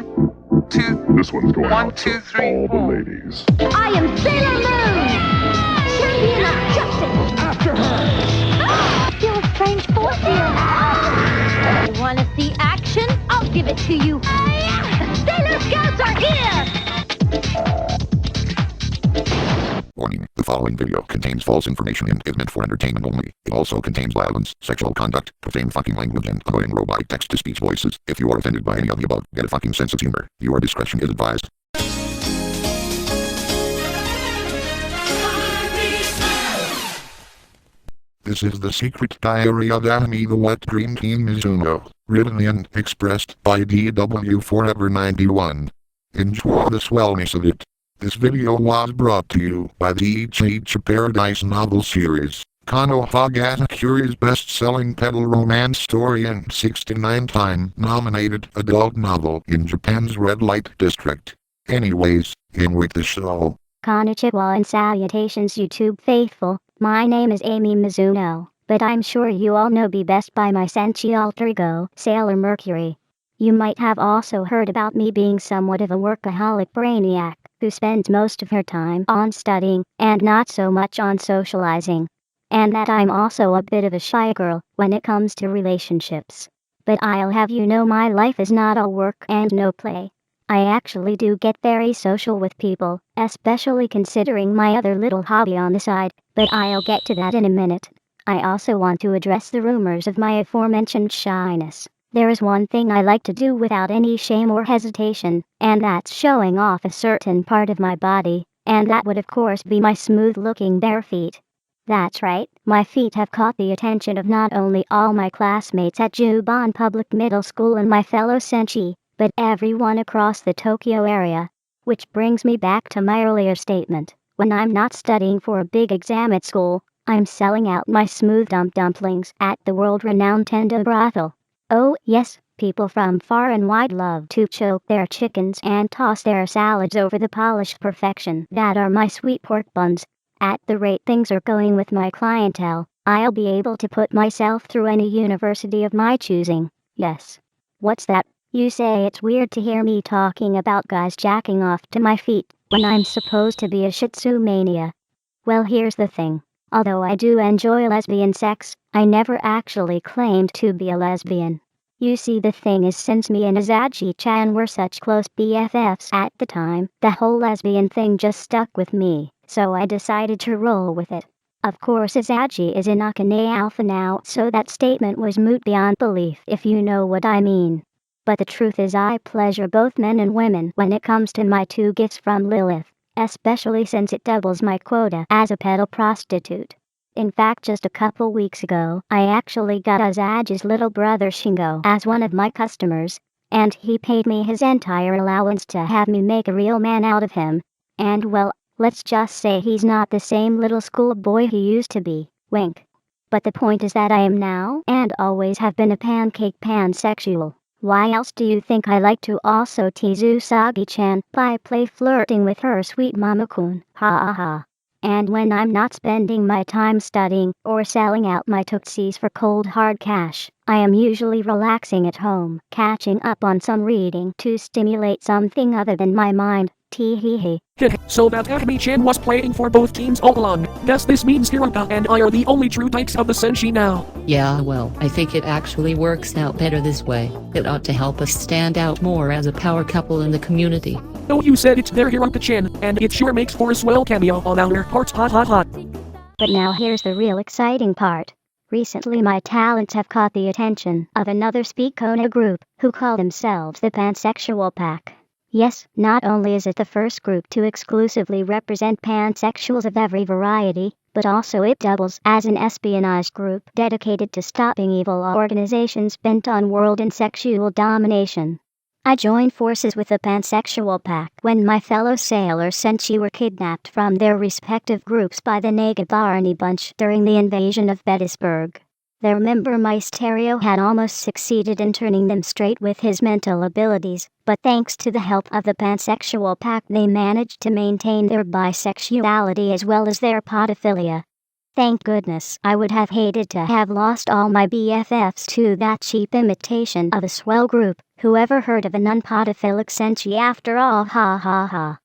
1, 2. This one's going One, out two, to three, all four. the ladies. I am Sailor Moon! Champion of justice! After her! Feel a strange force here! You wanna see action? I'll give it to you! Sailor Scouts are here! Warning, the following video contains false information and is meant for entertainment only. It also contains violence, sexual conduct, profane fucking language, and annoying robotic text-to-speech voices. If you are offended by any of the above, get a fucking sense of humor. Your discretion is advised. This is the secret diary of Anime the Wet Dream Team Mizuno, written and expressed by DW Forever 91. Enjoy the swellness of it. This video was brought to you by the Ichi Paradise novel series. Konohaga's curious best-selling pedal romance story and 69-time nominated adult novel in Japan's red light district. Anyways, in with the show. Konnichiwa and salutations YouTube faithful, my name is Amy Mizuno, but I'm sure you all know me best by my Senshi alter ego, Sailor Mercury. You might have also heard about me being somewhat of a workaholic brainiac, who spends most of her time on studying, and not so much on socializing. And that I'm also a bit of a shy girl when it comes to relationships. But I'll have you know my life is not all work and no play. I actually do get very social with people, especially considering my other little hobby on the side, but I'll get to that in a minute. I also want to address the rumors of my aforementioned shyness. There is one thing I like to do without any shame or hesitation, and that's showing off a certain part of my body, and that would of course be my smooth-looking bare feet. That's right, my feet have caught the attention of not only all my classmates at Juban Public Middle School and my fellow Senshi, but everyone across the Tokyo area. Which brings me back to my earlier statement. When I'm not studying for a big exam at school, I'm selling out my smooth dumplings at the world-renowned Tenda brothel. Oh yes, people from far and wide love to choke their chickens and toss their salads over the polished perfection that are my sweet pork buns. At the rate things are going with my clientele, I'll be able to put myself through any university of my choosing. Yes. What's that? You say it's weird to hear me talking about guys jacking off to my feet when I'm supposed to be a Shih Tzu mania. Well, here's the thing. Although I do enjoy lesbian sex, I never actually claimed to be a lesbian. You see, the thing is, since me and Azaji-chan were such close BFFs at the time, the whole lesbian thing just stuck with me, so I decided to roll with it. Of course, Azaji is in Akane Alpha now, so that statement was moot beyond belief, if you know what I mean. But the truth is, I pleasure both men and women when it comes to my two gifts from Lilith, especially since it doubles my quota as a pedal prostitute. In fact, just a couple weeks ago, I actually got Azaji's little brother Shingo as one of my customers, and he paid me his entire allowance to have me make a real man out of him. And well, let's just say he's not the same little schoolboy he used to be, wink. But the point is that I am now, and always have been, a pancake pansexual. Why else do you think I like to also tease Usagi-chan by play flirting with her sweet mama-kun? Ha ha ha. And when I'm not spending my time studying or selling out my tootsies for cold hard cash, I am usually relaxing at home, catching up on some reading to stimulate something other than my mind. Tee hee hee. So that Akame-chan was playing for both teams all along. Guess this means Hiroka and I are the only true types of the Senshi now. Yeah, well, I think it actually works out better this way. It ought to help us stand out more as a power couple in the community. Oh, you said it's their Hiroka-chan, and it sure makes for a swell cameo on our parts. Hot hot hot. But now here's the real exciting part. Recently my talents have caught the attention of another Speakona group, who call themselves the Pansexual Pack. Yes, not only is it the first group to exclusively represent pansexuals of every variety, but also it doubles as an espionage group dedicated to stopping evil organizations bent on world and sexual domination. I joined forces with the Pansexual Pack when my fellow Sailor Senshi were kidnapped from their respective groups by the Nagabarani bunch during the invasion of Petersburg. Their member Mysterio had almost succeeded in turning them straight with his mental abilities, but thanks to the help of the Pansexual Pack they managed to maintain their bisexuality as well as their podophilia. Thank goodness. I would have hated to have lost all my BFFs to that cheap imitation of a swell group. Whoever heard of an unpodophilic senshi after all, ha ha ha.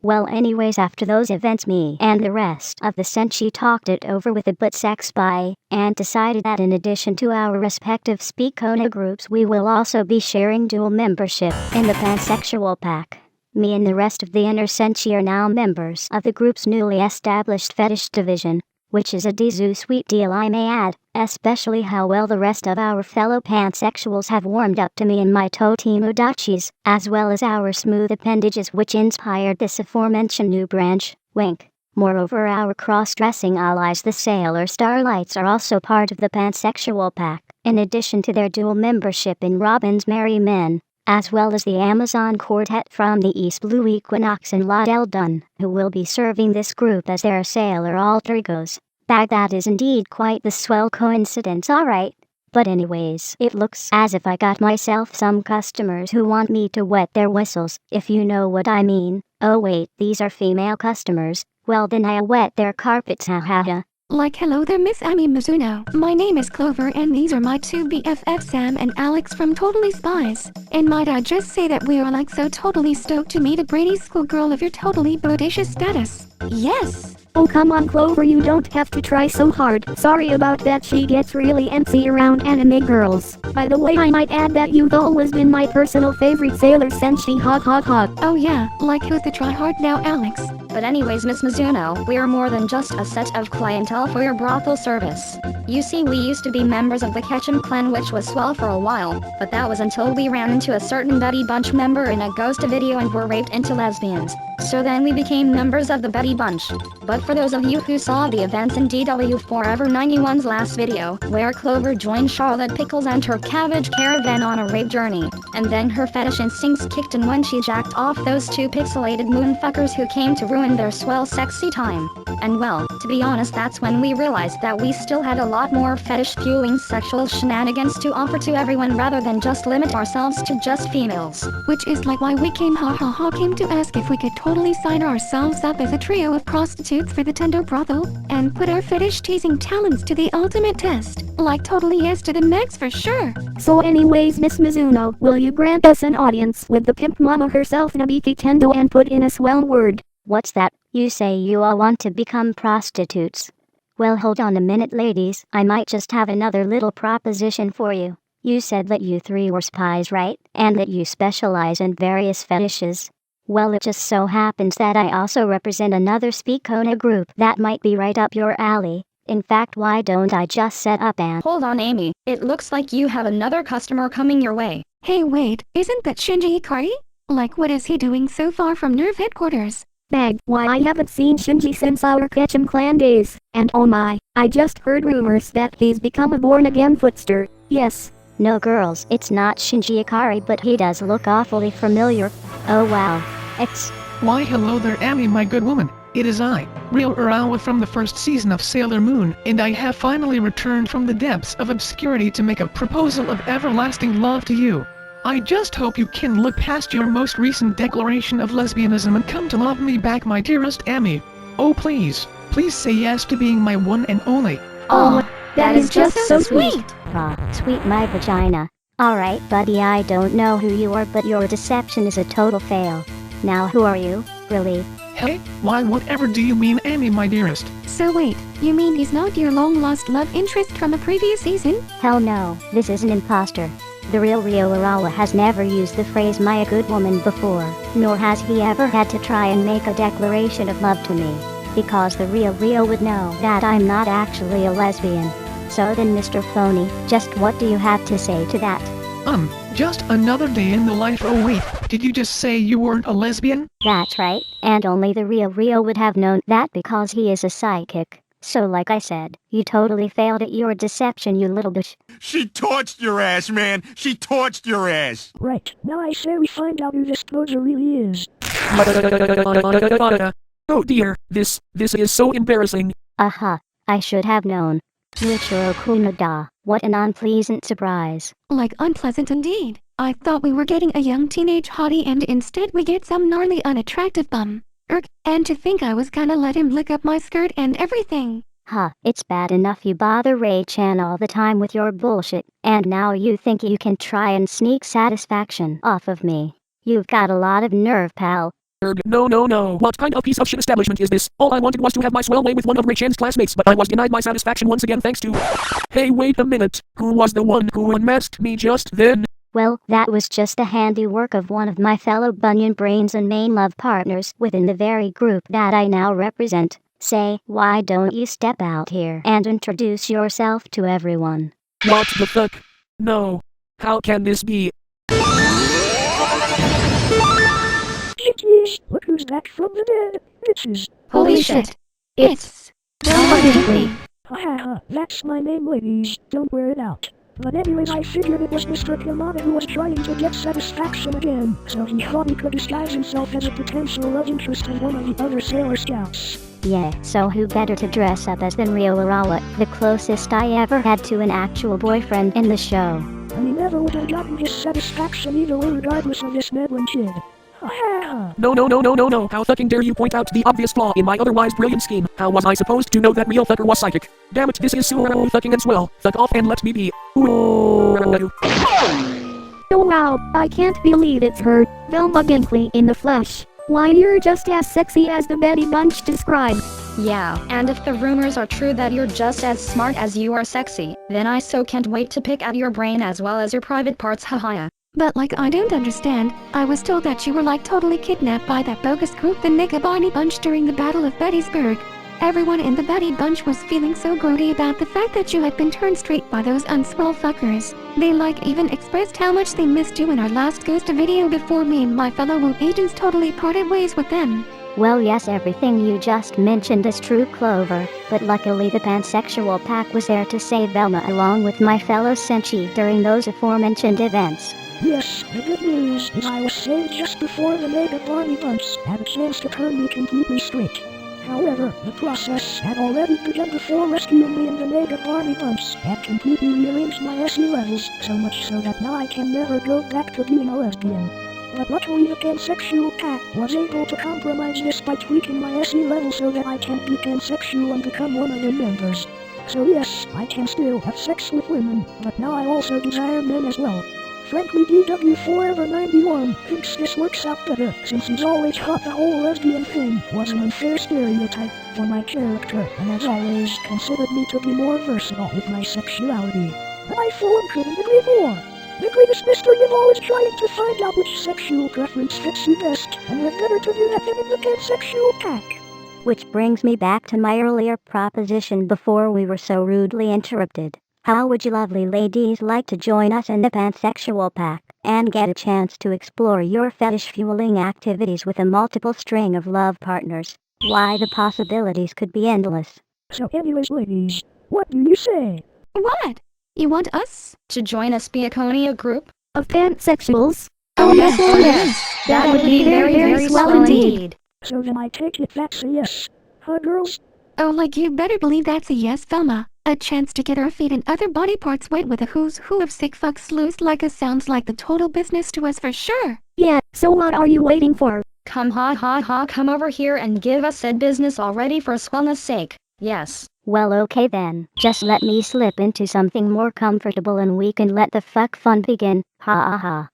Well, anyways, after those events, me and the rest of the senshi talked it over with a butt sex spy, and decided that in addition to our respective Speakona groups, we will also be sharing dual membership in the pansexual pack. Me and the rest of the Inner Senshi are now members of the group's newly established fetish division, which is a Dizu sweet deal, I may add, especially how well the rest of our fellow pansexuals have warmed up to me and my Totemudachis, as well as our smooth appendages which inspired this aforementioned new branch, wink. Moreover, our cross-dressing allies the Sailor Starlights are also part of the pansexual pack, in addition to their dual membership in Robin's Merry Men, as well as the Amazon Quartet from the East Blue Equinox and La Del Dun, who will be serving this group as their sailor alter egos. That is indeed quite the swell coincidence, alright. But anyways, it looks as if I got myself some customers who want me to wet their whistles, if you know what I mean. Oh wait, these are female customers. Well then I'll wet their carpets, ha ha ha. Like, hello there, Miss Amy Mizuno. My name is Clover and these are my two BFFs, Sam and Alex from Totally Spies. And might I just say that we are like so totally stoked to meet a brainy schoolgirl of your totally bodacious status. Yes! Oh come on Clover, you don't have to try so hard. Sorry about that, she gets really antsy around anime girls. By the way, I might add that you've always been my personal favorite Sailor Senshi, hot hot hot. Oh yeah, like who's the tryhard now, Alex? But anyways, Miss Mizuno, we are more than just a set of clientele for your brothel service. You see, we used to be members of the Ketchum clan, which was swell for a while, but that was until we ran into a certain Betty Bunch member in a ghost video and were raped into lesbians. So then we became members of the Betty Bunch. But for those of you who saw the events in DW Forever 91's last video, where Clover joined Charlotte Pickles and her cabbage caravan on a rape journey, and then her fetish instincts kicked in when she jacked off those two pixelated moonfuckers who came to ruin their swell sexy time. And well, to be honest, that's when we realized that we still had a lot more fetish-fueling sexual shenanigans to offer to everyone rather than just limit ourselves to just females. Which is like why we came to ask if we could totally sign ourselves up as a trio of prostitutes for the Tendo brothel, and put our fetish-teasing talents to the ultimate test. Like totally yes to the max for sure. So anyways, Miss Mizuno, will you grant us an audience with the pimp mama herself, Nabiki Tendo, and put in a swell word? What's that? You say you all want to become prostitutes? Well, hold on a minute, ladies. I might just have another little proposition for you. You said that you three were spies, right? And that you specialize in various fetishes. Well, it just so happens that I also represent another Speakona group that might be right up your alley. In fact, why don't I just set up and— Hold on, Amy. It looks like you have another customer coming your way. Hey wait, isn't that Shinji Ikari? Like what is he doing so far from Nerve headquarters? Bag, why I haven't seen Shinji since our Ketchum clan days. And oh my, I just heard rumors that he's become a born-again footster. Yes. No girls, it's not Shinji Ikari, but he does look awfully familiar. Oh wow. Why hello there, Amy, my good woman. It is I, Real Urawa from the first season of Sailor Moon, and I have finally returned from the depths of obscurity to make a proposal of everlasting love to you. I just hope you can look past your most recent declaration of lesbianism and come to love me back, my dearest Amy. Oh please, please say yes to being my one and only. Oh, that is just so sweet. Sweet my vagina. Alright buddy, I don't know who you are, but your deception is a total fail. Now who are you, really? Hey, why whatever do you mean, Amy, my dearest? So wait, you mean he's not your long-lost love interest from a previous season? Hell no, this is an imposter. The real Rio Urawa has never used the phrase my good woman before, nor has he ever had to try and make a declaration of love to me. Because the real Rio would know that I'm not actually a lesbian. So then Mr. Phony, just what do you have to say to that? Just another day in the life. Oh wait, did you just say you weren't a lesbian? That's right, and only the real Rio would have known that because he is a psychic. So like I said, you totally failed at your deception, you little bitch. She torched your ass, man! She torched your ass! Right, now I say we find out who this poser really is. Oh dear, this is so embarrassing. Aha, I should have known. Michiro Kunada, what an unpleasant surprise. Like unpleasant indeed. I thought we were getting a young teenage hottie and instead we get some gnarly unattractive bum. And to think I was gonna let him lick up my skirt and everything. Huh, it's bad enough you bother Ray-chan all the time with your bullshit, and now you think you can try and sneak satisfaction off of me. You've got a lot of nerve, pal. No. What kind of piece of shit establishment is this? All I wanted was to have my swell way with one of Ray-chan's classmates, but I was denied my satisfaction once again thanks to... Hey, wait a minute. Who was the one who unmasked me just then? Well, that was just the handiwork of one of my fellow bunion brains and main love partners within the very group that I now represent. Say, why don't you step out here and introduce yourself to everyone? What the fuck? No. How can this be? Look who's back from the dead. Bitches. Holy shit. It's... Velma. Haha, that's my name, ladies. Don't wear it out. But anyways, I figured it was Mr. Kimada who was trying to get satisfaction again, so he thought he could disguise himself as a potential love interest in one of the other Sailor Scouts. Yeah, so who better to dress up as than Rio Urawa, the closest I ever had to an actual boyfriend in the show. And he never would have gotten his satisfaction either way regardless of this meddling kid. No. How fucking dare you point out the obvious flaw in my otherwise brilliant scheme? How was I supposed to know that real fucker was psychic? Damn it, this is so fucking and swell. Fuck off and let me be. Oh wow, I can't believe it's her, Velma Ginkley in the flesh. Why, you're just as sexy as the Betty Bunch described. Yeah, and if the rumors are true that you're just as smart as you are sexy, then I so can't wait to pick at your brain as well as your private parts, haha. But like I don't understand, I was told that you were like totally kidnapped by that bogus group the Nigga Barney Bunch during the Battle of Gettysburg. Everyone in the Betty Bunch was feeling so grody about the fact that you had been turned straight by those unswell fuckers. They like even expressed how much they missed you in our last ghost video before me and my fellow WOO agents totally parted ways with them. Well, yes, everything you just mentioned is true, Clover, but luckily the pansexual pack was there to save Velma along with my fellow Senshi during those aforementioned events. Yes, the good news is I was saved just before the Mega Barney Bunch had a chance to turn me completely straight. However, the process had already begun before rescuing me, and the Mega Barney Bunch had completely rearranged my SE levels, so much so that now I can never go back to being a lesbian. But luckily the pansexual pack was able to compromise this by tweaking my SE level so that I can be pansexual and become one of their members. So yes, I can still have sex with women, but now I also desire men as well. Frankly, DW Forever 91 thinks this works out better, since he's always thought the whole lesbian thing was an unfair stereotype for my character, and has always considered me to be more versatile with my sexuality. And I for one couldn't agree more. The greatest mystery of all is trying to find out which sexual preference fits you best, and what better to do that than in the pansexual pack. Which brings me back to my earlier proposition before we were so rudely interrupted. How would you lovely ladies like to join us in the pansexual pack, and get a chance to explore your fetish-fueling activities with a multiple string of love partners? Why, the possibilities could be endless. So anyways, ladies, what do you say? What? You want us? To join a Spiaconia group? Of pansexuals? Oh yes. That would be very swell indeed. So then I take it that's a yes. Huh, girls? Oh, like you better believe that's a yes, Velma. A chance to get our feet and other body parts wet with a who's who of sick fuck sleuths like us sounds like the total business to us for sure. Yeah, so what are you waiting for? Come come over here and give us said business already for Swellness' sake. Yes. Well, okay then. Just let me slip into something more comfortable and we can let the fuck fun begin. Ha ha ha.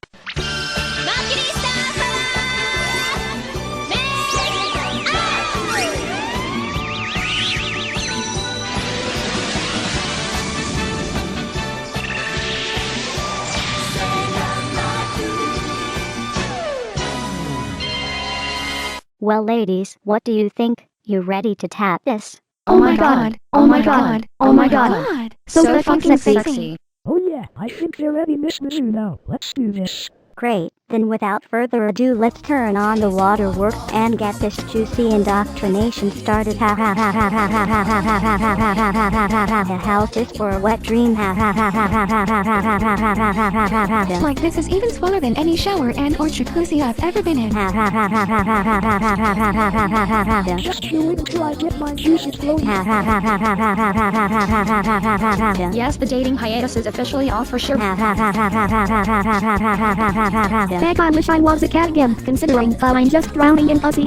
Well, ladies, what do you think? You ready to tap this? Oh my god. Oh my god. Oh my god. So fucking sexy. Oh yeah, I think they're ready, Miss Mizuno. Let's do this. Great, then without further ado, let's turn on the waterworks and get this juicy indoctrination started. Ha ha ha ha ha ha ha ha ha ha ha ha ha ha ha ha ha. House is for a wet dream. Ha ha ha ha ha ha ha ha ha ha ha ha ha ha ha ha. Like this is even sweller than any shower and or jacuzzi I've ever been in. Ha ha ha ha ha ha ha ha ha ha ha ha ha ha ha ha. Just you wait until I get my juices flowing. Ha ha ha ha ha ha ha ha ha ha ha ha ha ha ha ha. Yes, the dating hiatus is officially off for sure. Ha ha ha ha ha ha ha ha ha ha ha ha ha ha. fact, I wish I was a cat again, considering that I'm just drowning in pussy.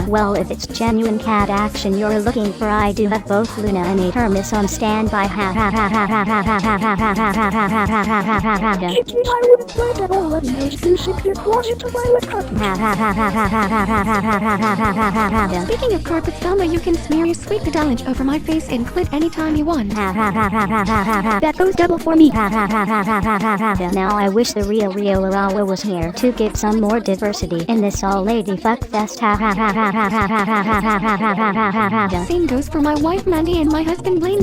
Well, if it's genuine cat action you're looking for, I do have both Luna and a Hermes on standby. I wouldn't mind at all letting those two sip your closet to violet carpet. Speaking of carpets, Velma, you can smear your sweet pedalage over my face and clit anytime you want. That goes double for me. Now I wish the real Rio Arawa was here to give some more diversity in this all-lady fuck fest. Same goes for my wife Mandy and my husband Blaine.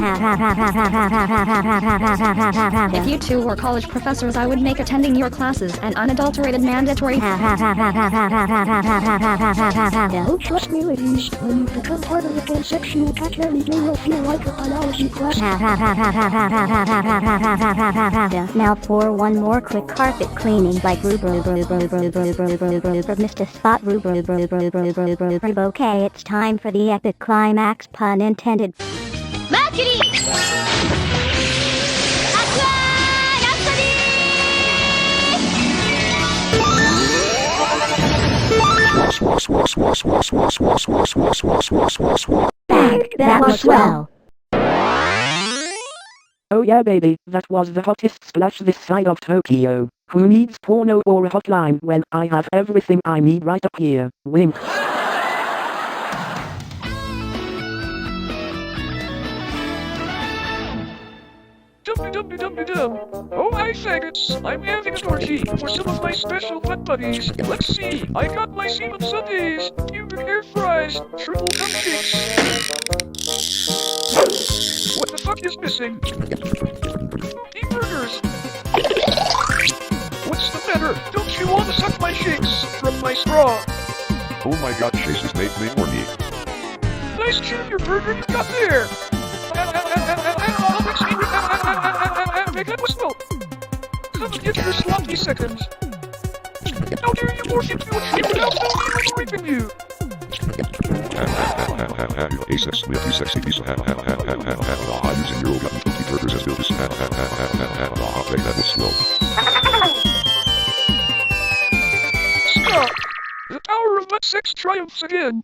If you two were college professors, I would make attending your classes an unadulterated mandatory. Oh, trust me, ladies, when you become part of the pansexual cat family, they will feel like a biology class. Now for one more quick carpet cleaning by Mr. Spot Okay, it's time for the epic climax, pun intended. Mercury! That was swell. Oh yeah baby, that was the hottest splash this side of Tokyo. Who needs porno or a hotline when I have everything I need right up here? Wink. Dum-de-dum-de-dum-de-dum. Oh, hi, faggots. I'm having a party for some of my special butt buddies. Let's see. I got my semen sundaes, cuban hair fries, triple cupcakes. What the fuck is missing? Eat burgers. What's the matter? Don't you want to suck my shakes from my straw? Oh my god, shakes make me horny. Nice junior burger you got there. Make up a smoke. Come and get your sloppy seconds. How dare you morph into a tree without knowing I'm raping you? A sex with you sexy piece of using your gun 20 burgers as built as make that was slow. Stop! The power of butt sex triumphs again.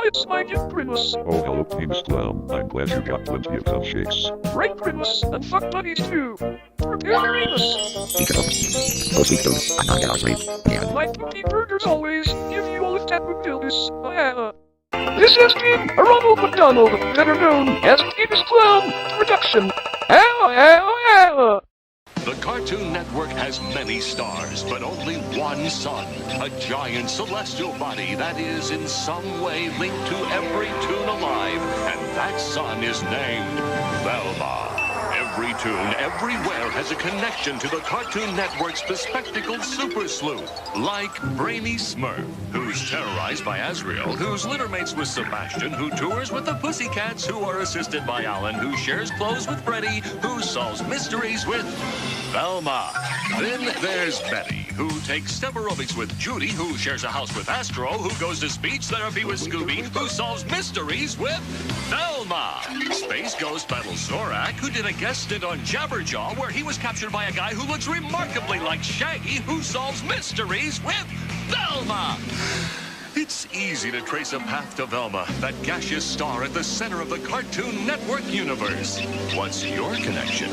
It's my gift, Grimace. Oh, hello, famous clown. I'm glad you got plenty of cupcakes. Right, Grimace, and fuck buddies too. Prepare your anus. My cookie burgers always give you all the taboo pills. This has been a Ronald McDonald, better known as Famous Clown Production. The Cartoon Network has many stars, but only one sun. A giant celestial body that is in some way linked to every toon alive. And that sun is named Velma. Every toon, everywhere has a connection to the Cartoon Network's bespectacled super sleuth. Like Brainy Smurf, who's terrorized by Azrael, who's littermates with Sebastian, who tours with the Pussycats, who are assisted by Alan, who shares clothes with Freddy, who solves mysteries with Velma. Then there's Betty, who takes step aerobics with Judy, who shares a house with Astro, who goes to speech therapy with Scooby, who solves mysteries with Velma. Space Ghost battles Zorak, who did a guest stint on Jabberjaw, where he was captured by a guy who looks remarkably like Shaggy, who solves mysteries with Velma. It's easy to trace a path to Velma, that gaseous star at the center of the Cartoon Network universe. What's your connection?